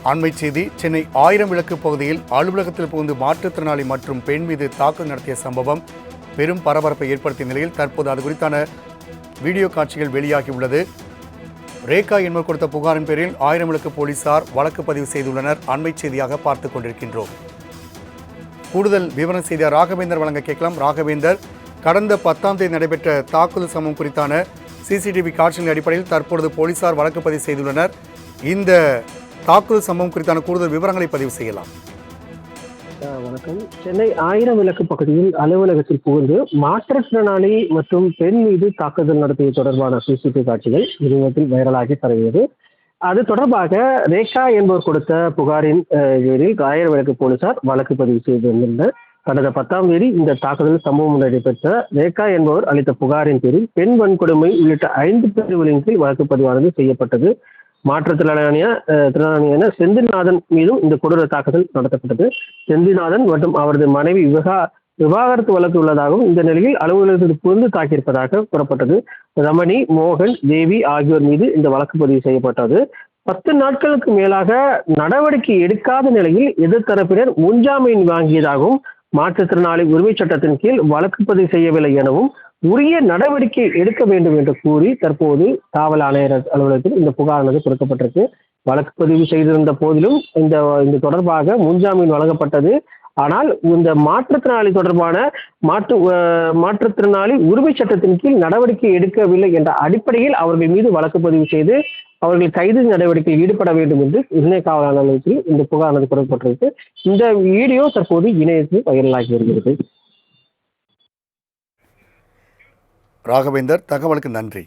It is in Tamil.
அண்மை செய்தி. சென்னை 1000 விளக்கு பகுதியில் அலுவலகத்தில் புகுந்து மாற்றுத்திறனாளி மற்றும் பெண் மீது தாக்குதல் நடத்திய சம்பவம் பெரும் பரபரப்பை ஏற்படுத்திய நிலையில் தற்போது அது குறித்தான வீடியோ காட்சிகள் வெளியாகியுள்ளது. ரேகா என்பவர் கொடுத்த புகாரின் பேரில் 1000 விளக்கு போலீசார் வழக்கு பதிவு செய்துள்ளனர். அண்மை செய்தியாக பார்த்துக் கொண்டிருக்கின்றோம். கூடுதல் விவரம் செய்தியாளர் ராகவேந்தர் வழங்க கேட்கலாம். ராகவேந்தர், கடந்த 10ஆம் தேதி நடைபெற்ற தாக்குதல் சம்பவம் குறித்தான சிசிடிவி காட்சிகளின் அடிப்படையில் தற்பொழுது போலீசார் வழக்கு பதிவு செய்துள்ளனர். இந்த தாக்குதல் சம்பவம் குறித்தான கூடுதல் விவரங்களை பதிவு செய்யலாம். வணக்கம். சென்னை 1000 விளக்கு பகுதியில் அலுவலகத்தில் புகுந்து மாற்றுத்திறனாளி மற்றும் பெண் மீது தாக்குதல் நடத்திய தொடர்பான சிசிடிவி காட்சிகள் இணையத்தில் வைரலாகி பரவியது. அது தொடர்பாக ரேகா என்பவர் கொடுத்த புகாரின் பேரில் 1000 விளக்கு போலீசார் வழக்கு பதிவு செய்திருந்தனர். கடந்த 10ஆம் தேதி இந்த தாக்குதல் சம்பவம் நடைபெற்ற ரேகா என்பவர் அளித்த புகாரின் பேரில் பெண் வன்கொடுமை உள்ளிட்ட 5 பிரிவுகளின் கீழ் வழக்கு பதிவானது செய்யப்பட்டது. மாற்றுத்திறனாளியான செந்தில்நாதன் மீதும் இந்த கொடூர தாக்குதல் நடத்தப்பட்டது. செந்தில்நாதன் மற்றும் அவரது மனைவி விவாகரத்து வழக்கு உள்ளதாகவும் இந்த நிலையில் அலுவலகத்தில் புகுந்து தாக்கியிருப்பதாக கூறப்பட்டது. ரமணி, மோகன், தேவி ஆகியோர் மீது இந்த வழக்கு பதிவு செய்யப்பட்டது. 10 நாட்களுக்கு மேலாக நடவடிக்கை எடுக்காத நிலையில் எதிர்த்தரப்பினர் முன்ஜாமீன் வாங்கியதாகவும் மாற்றுத்திறனாளி உரிமை சட்டத்தின் கீழ் வழக்கு பதிவு செய்யவில்லை எனவும் உரிய நடவடிக்கை எடுக்க வேண்டும் என்று கூறி தற்போது காவல் ஆணையர் அலுவலகத்தில் இந்த புகாரானது கொடுக்கப்பட்டிருக்கு. வழக்கு பதிவு செய்திருந்த போதிலும் இந்த தொடர்பாக முன்ஜாமீன் வழங்கப்பட்டது. ஆனால் இந்த மாற்றுத்திறனாளி தொடர்பான மாற்றுத்திறனாளி உரிமை சட்டத்தின் கீழ் நடவடிக்கை எடுக்கவில்லை என்ற அடிப்படையில் அவர்கள் மீது வழக்கு பதிவு செய்து அவர்கள் கைது நடவடிக்கையில் ஈடுபட வேண்டும் என்று இணைய காவல் ஆணையத்தில் இந்த புகாரானது கொடுக்கப்பட்டிருக்கு. இந்த வீடியோ தற்போது இணையத்தில் வைரலாகி வருகிறது. ராகவேந்தர், தகவலுக்கு நன்றி.